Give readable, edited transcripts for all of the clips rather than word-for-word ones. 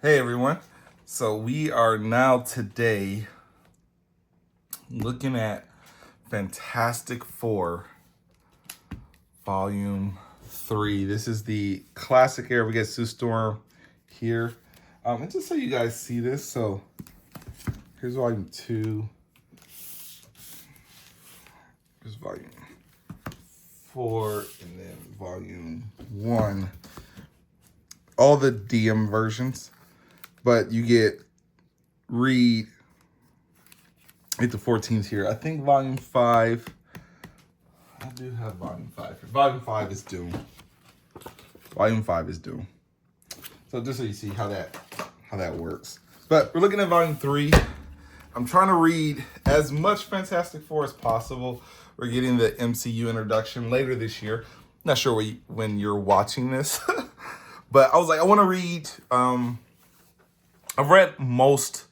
Hey everyone. So we are now today looking at Fantastic Four Volume 3. This is the classic era. We get Sue Storm here. And just so you guys see this, so here's Volume 2. Here's Volume 4 and then Volume 1. All the DM versions. But you get read 8 to 14s here. I think Volume 5. I do have Volume 5 here. Volume 5 is Doom. Volume 5 is Doom. So just so you see how that works. But we're looking at Volume 3. I'm trying to read as much Fantastic Four as possible. We're getting the MCU introduction later this year. Not sure when you're watching this. But I was like, I want to read... I've read most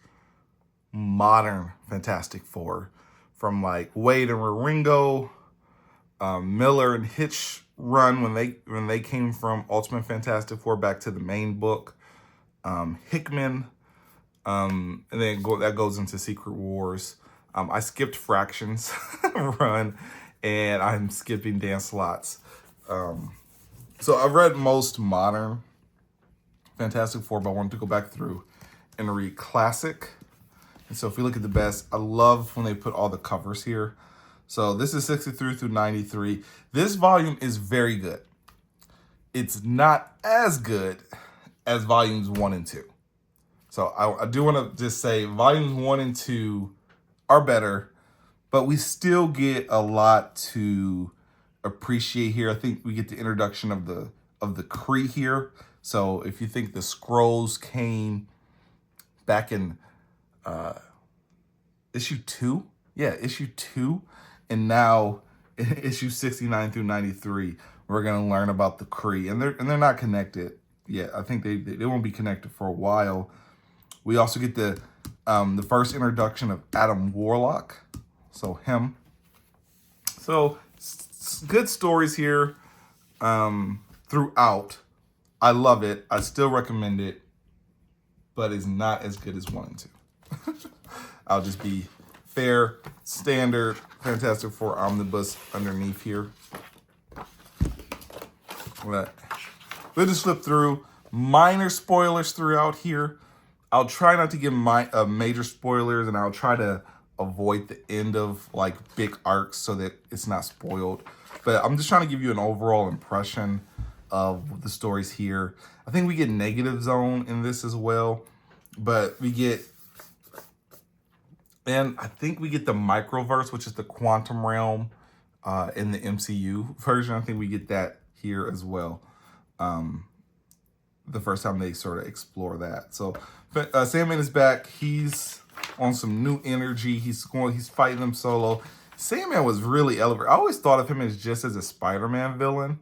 modern Fantastic Four, from like Wade and Wieringo, Miller and Hitch run when they came from Ultimate Fantastic Four back to the main book, Hickman, and then that goes into Secret Wars. I skipped Fractions run, and I'm skipping Dan Slott's. So I've read most modern Fantastic Four, but I wanted to go back through and read classic. And so if we look at the best, I love when they put all the covers here. So this is 63 through 93. This volume is very good. It's not as good as volumes 1 and 2. So I do want to just say volumes 1 and 2 are better, but we still get a lot to appreciate here. I think we get the introduction of the Kree here. So if you think the Skrulls came back in issue 2, issue 2, and now issue 69 through 93, we're gonna learn about the Kree, and they're not connected yet. I think they won't be connected for a while. We also get the first introduction of Adam Warlock, so him. So good stories here throughout. I love it. I still recommend it, but it's not as good as 1 and 2. I'll just be fair, standard Fantastic Four omnibus underneath here. But we'll just flip through. Minor spoilers throughout here. I'll try not to give major spoilers, and I'll try to avoid the end of like big arcs so that it's not spoiled. But I'm just trying to give you an overall impression of the stories here. I think we get Negative Zone in this as well, but we get, and I think we get the Microverse, which is the quantum realm in the MCU version. I think we get that here as well. The first time they sort of explore that. So Sandman is back. He's on some new energy. He's fighting them solo. Sandman was really elevated. I always thought of him as just as a Spider-Man villain,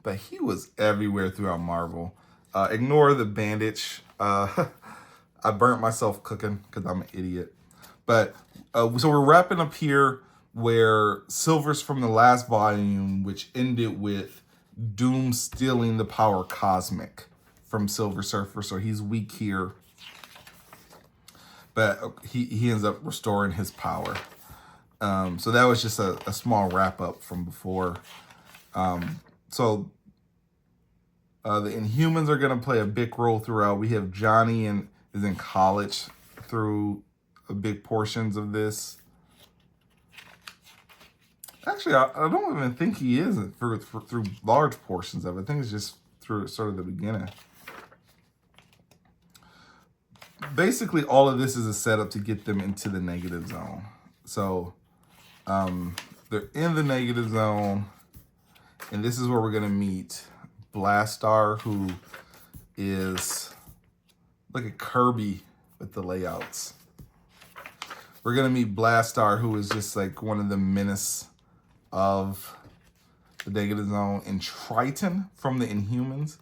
but he was everywhere throughout Marvel. Ignore the bandage. I burnt myself cooking because I'm an idiot. But so we're wrapping up here where Silver's from the last volume, which ended with Doom stealing the power cosmic from Silver Surfer. So he's weak here, but he ends up restoring his power. So that was just a small wrap up from before. So the Inhumans are going to play a big role throughout. We have Johnny is in college through big portions of this. Actually, I don't even think he is through large portions of it. I think it's just through sort of the beginning. Basically, all of this is a setup to get them into the Negative Zone. So they're in the Negative Zone, and this is where we're going to meet Blastar, who is like a Kirby with the layouts. We're going to meet Blastar, who is just like one of the menace of the Negative Zone. And Triton from the Inhumans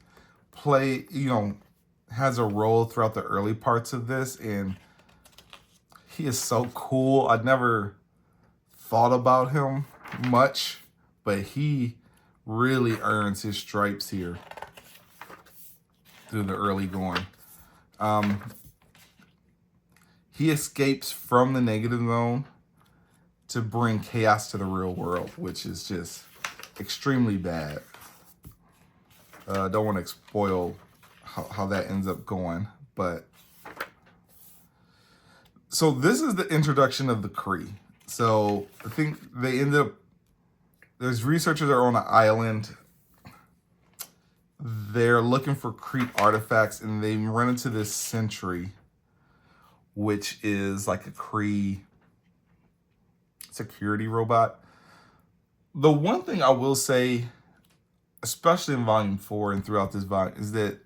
has a role throughout the early parts of this, and he is so cool. I'd never thought about him much, but he really earns his stripes here through the early going. He escapes from the negative zone to bring chaos to the real world, which is just extremely bad. Don't want to spoil how that ends up going, but so this is the introduction of the Kree. So I think they ended up, there's researchers that are on an island. They're looking for Kree artifacts, and they run into this sentry, which is like a Kree security robot. The one thing I will say, especially in Volume 4 and throughout this volume, is that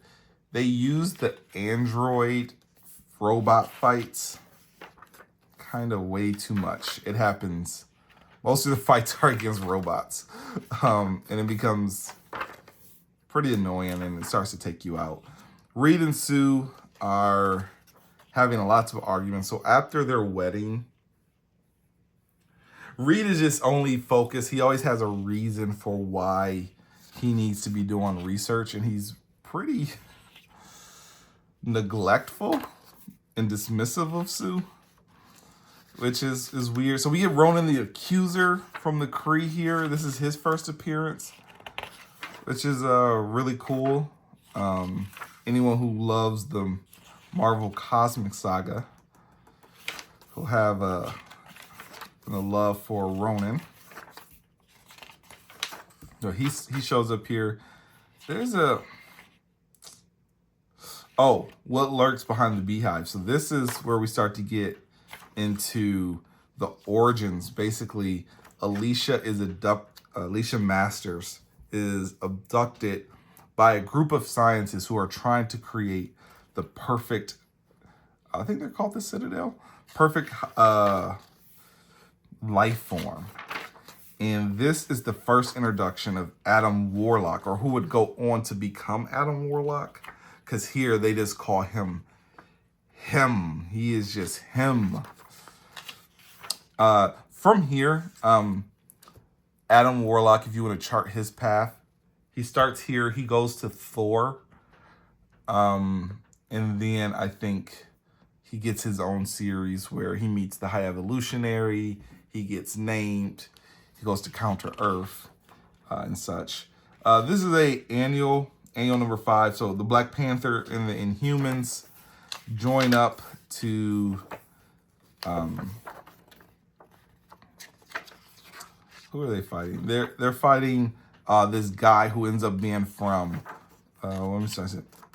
they use the android robot fights kind of way too much. It happens. Most of the fights are against robots. And it becomes pretty annoying, and it starts to take you out. Reed and Sue are having lots of arguments. So after their wedding, Reed is just only focused. He always has a reason for why he needs to be doing research, and he's pretty neglectful and dismissive of Sue, which is weird. So we get Ronan the Accuser from the Kree here. This is his first appearance, which is really cool. Anyone who loves the Marvel Cosmic Saga will have a love for Ronan. So he shows up here. There's what lurks behind the beehive. So this is where we start to get into the origins. Basically, Alicia Masters is abducted by a group of scientists who are trying to create the perfect, I think they're called the Citadel, perfect life form. And this is the first introduction of Adam Warlock, or who would go on to become Adam Warlock, because here they just call him. He is just him. From here, Adam Warlock, if you want to chart his path, he starts here. He goes to Thor. And then I think he gets his own series where he meets the High Evolutionary. He gets named. He goes to Counter Earth and such. This is a annual number 5. So the Black Panther and the Inhumans join up to who are they fighting? They're fighting this guy who ends up being from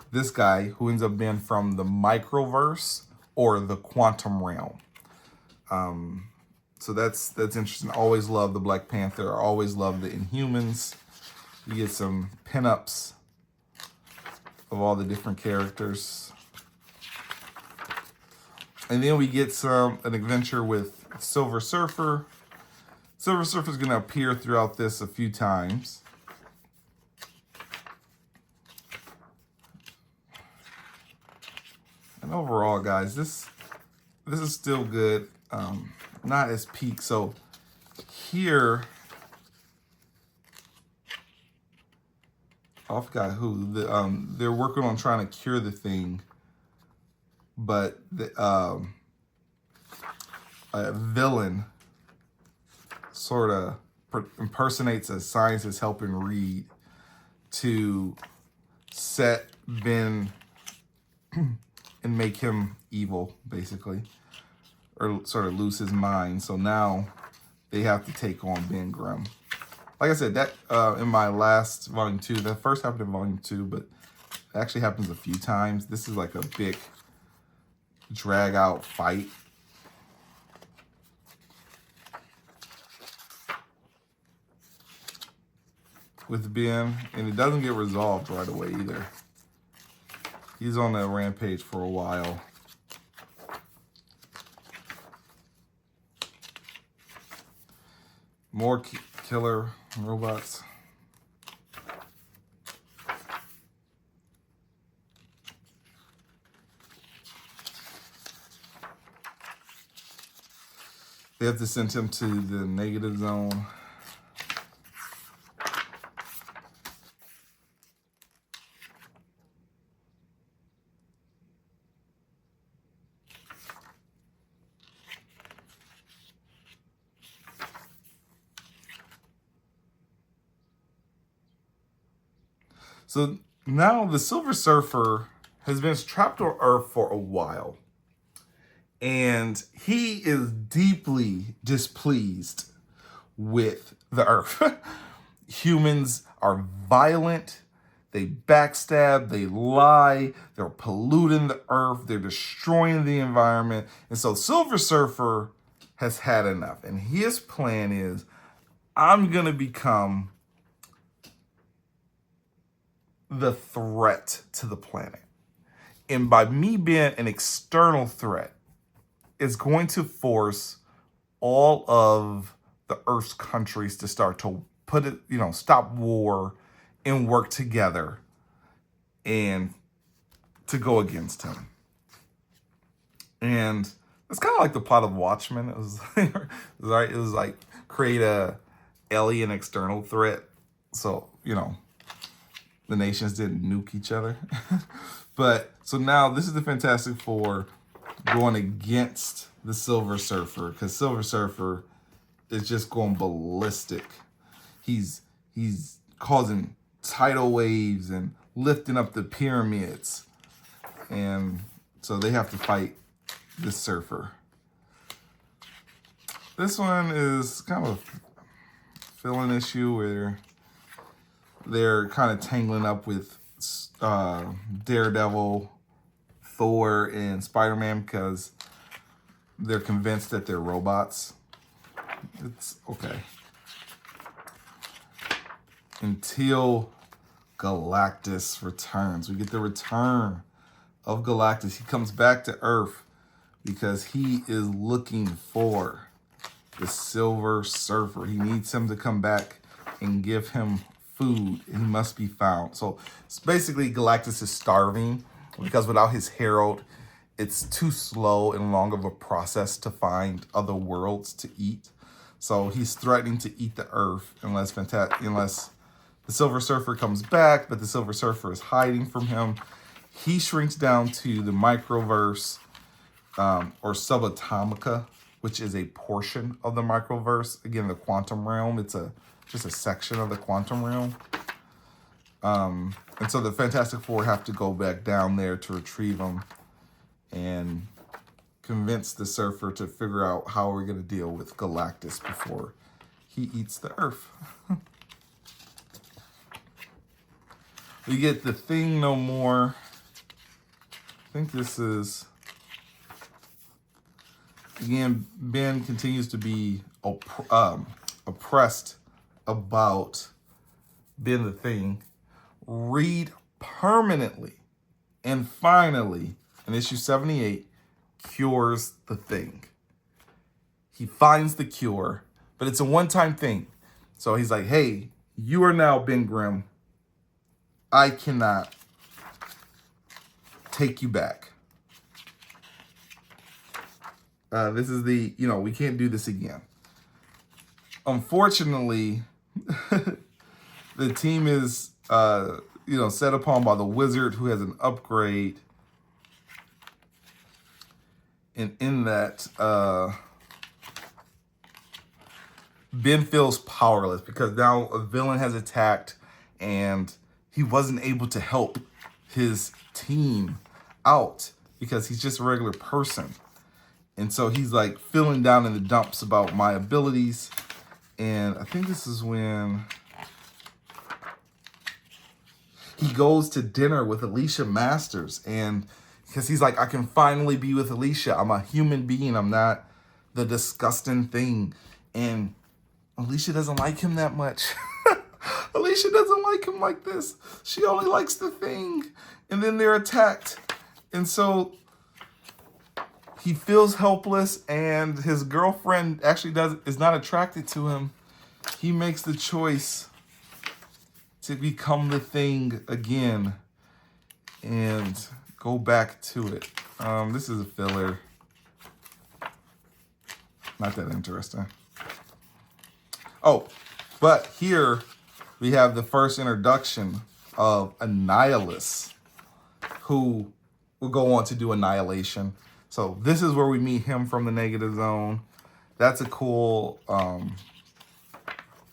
this guy who ends up being from the microverse or the quantum realm. So that's interesting. Always love the Black Panther. I always love the Inhumans. You get some pinups of all the different characters. And then we get an adventure with Silver Surfer. Silver Surfer is going to appear throughout this a few times. And overall, guys, this is still good. Not as peak. So here, I forgot who. They're working on trying to cure the thing, but a villain sort of impersonates a scientist helping Reed to set Ben and make him evil, basically, or sort of lose his mind. So now they have to take on Ben Grimm. Like I said, that in my last Volume 2, that first happened in Volume 2, but it actually happens a few times. This is like a big drag out fight. With Ben, and it doesn't get resolved right away either. He's on that rampage for a while. More killer robots. They have to send him to the negative zone. So now the Silver Surfer has been trapped on Earth for a while. And he is deeply displeased with the Earth. Humans are violent. They backstab, they lie, they're polluting the Earth, they're destroying the environment. And so Silver Surfer has had enough. And his plan is, I'm going to become the threat to the planet. And by me being an external threat, it's going to force all of the Earth's countries to start to stop war and work together and to go against him. And it's kind of like the plot of Watchmen. It was like create a alien external threat. So, the nations didn't nuke each other. But so now this is the Fantastic Four going against the Silver Surfer, because Silver Surfer is just going ballistic. He's causing tidal waves and lifting up the pyramids. And so they have to fight this surfer. This one is kind of a fill-in issue where they're kind of tangling up with Daredevil, Thor, and Spider-Man because they're convinced that they're robots. It's okay. Until Galactus returns. We get the return of Galactus. He comes back to Earth because he is looking for the Silver Surfer. He needs him to come back and give him food. He must be found. So it's basically Galactus is starving because without his herald, it's too slow and long of a process to find other worlds to eat. So he's threatening to eat the Earth unless the Silver Surfer comes back, but the Silver Surfer is hiding from him. He shrinks down to the microverse or subatomica, which is a portion of the microverse. Again, the quantum realm. It's just a section of the quantum realm. And so the Fantastic Four have to go back down there to retrieve him and convince the Surfer to figure out how we're going to deal with Galactus before he eats the Earth. We get The Thing No More. I think this is... Again, Ben continues to be oppressed about being the Thing. Reed permanently and finally, in issue 78, cures the Thing. He finds the cure, but it's a one-time thing. So he's like, hey, you are now Ben Grimm. I cannot take you back. This is we can't do this again. Unfortunately, the team is, set upon by the Wizard, who has an upgrade. And in that, Ben feels powerless because now a villain has attacked and he wasn't able to help his team out because he's just a regular person. And so he's like feeling down in the dumps about my abilities. And I think this is when he goes to dinner with Alicia Masters. And because he's like, I can finally be with Alicia. I'm a human being. I'm not the disgusting thing. And Alicia doesn't like him that much. Alicia doesn't like him like this. She only likes the Thing. And then they're attacked. And so he feels helpless, and his girlfriend actually is not attracted to him. He makes the choice to become the Thing again and go back to it. This is a filler. Not that interesting. Oh, but here we have the first introduction of Annihilus, who will go on to do Annihilation. So this is where we meet him from the Negative Zone. That's a cool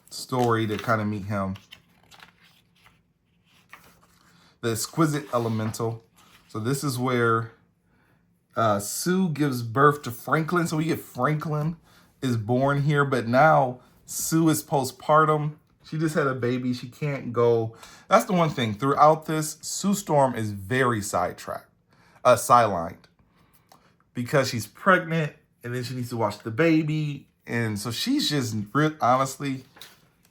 story to kind of meet him. the exquisite elemental. So this is where Sue gives birth to Franklin. So we get Franklin is born here, but now Sue is postpartum. She just had a baby. She can't go. That's the one thing. Throughout this, Sue Storm is very sidelined. Because she's pregnant, and then she needs to watch the baby. And so she's just, honestly,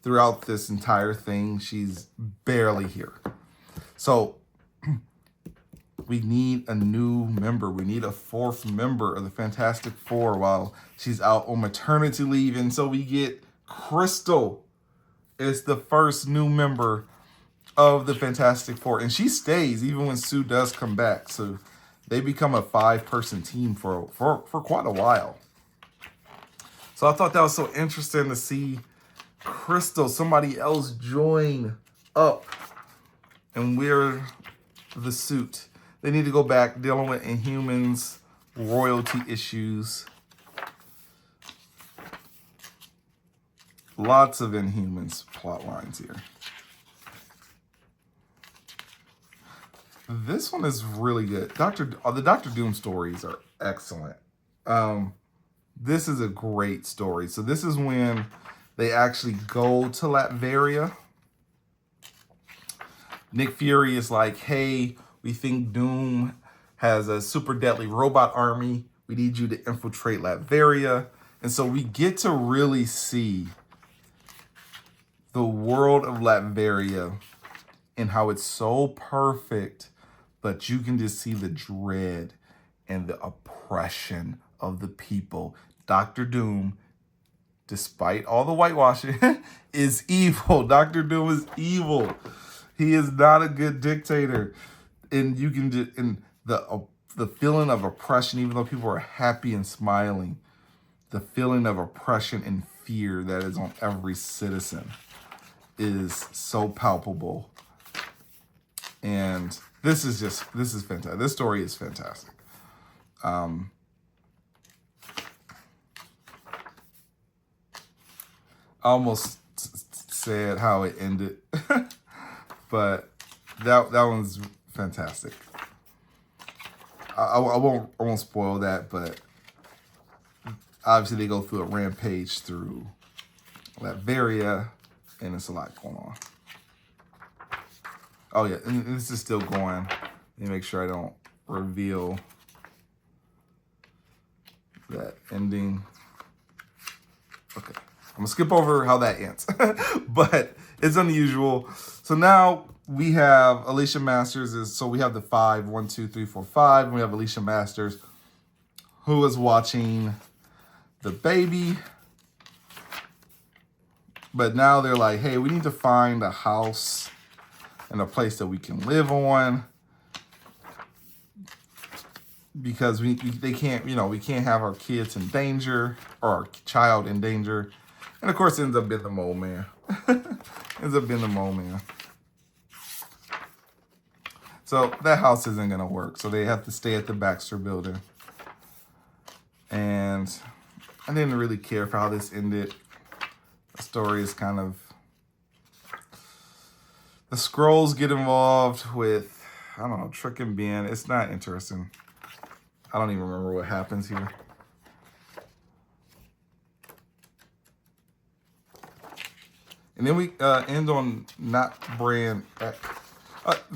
throughout this entire thing, she's barely here. So we need a new member. We need a fourth member of the Fantastic Four while she's out on maternity leave. And so we get Crystal is the first new member of the Fantastic Four. And she stays even when Sue does come back. So they become a 5-person team for quite a while. So I thought that was so interesting to see Crystal, somebody else, join up and wear the suit. They need to go back dealing with Inhumans, royalty issues. Lots of Inhumans plot lines here. This one is really good. The Doctor Doom stories are excellent. This is a great story. So this is when they actually go to Latveria. Nick Fury is like, hey, we think Doom has a super deadly robot army. We need you to infiltrate Latveria. And so we get to really see the world of Latveria and how it's so perfect, but you can just see the dread and the oppression of the people. Dr. Doom, despite all the whitewashing, is evil. Dr. Doom is evil. He is not a good dictator. And you can just, and the feeling of oppression, even though people are happy and smiling, the feeling of oppression and fear that is on every citizen is so palpable. And this is fantastic. This story is fantastic. I almost said how it ended, but that one's fantastic. I won't spoil that, but obviously they go through a rampage through Latveria, and it's a lot going on. Oh yeah, and this is still going. Let me make sure I don't reveal that ending. Okay. I'm gonna skip over how that ends, but it's unusual. So now we have Alicia Masters. So we have the 5, 1, 2, 3, 4, 5. And we have Alicia Masters, who is watching the baby. But now they're like, hey, we need to find a house and a place that we can live on, because they can't, we can't have our kids in danger or our child in danger. And of course, it ends up being the mole man. So that house isn't gonna work. So they have to stay at the Baxter building. And I didn't really care for how this ended. The story is kind of, the Skrulls get involved with, I don't know, Trick and Ben. It's not interesting. I don't even remember what happens here. And then we end on not brand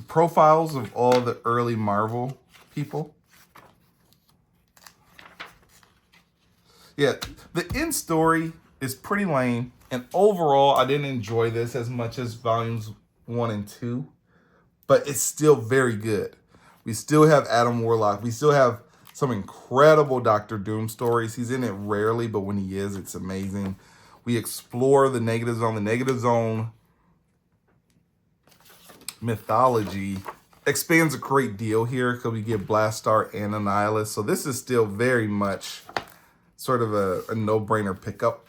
profiles of all the early Marvel people. Yeah, the end story is pretty lame. And overall, I didn't enjoy this as much as volumes 1 and 2. But it's still very good. We still have Adam Warlock. We still have some incredible Doctor Doom stories. He's in it rarely, but when he is, it's amazing. We explore the Negative Zone. The Negative Zone mythology expands a great deal here because we get Blastar and Annihilus. So this is still very much sort of a no-brainer pickup,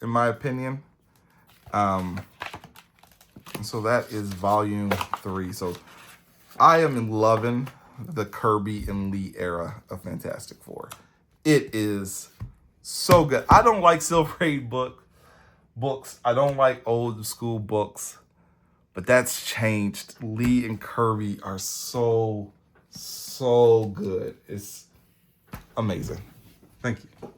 in my opinion. So that is volume 3. So I am loving the Kirby and Lee era of Fantastic Four. It is so good. I don't like Silver Age books. I don't like old school books. But that's changed. Lee and Kirby are so good. It's amazing. Thank you.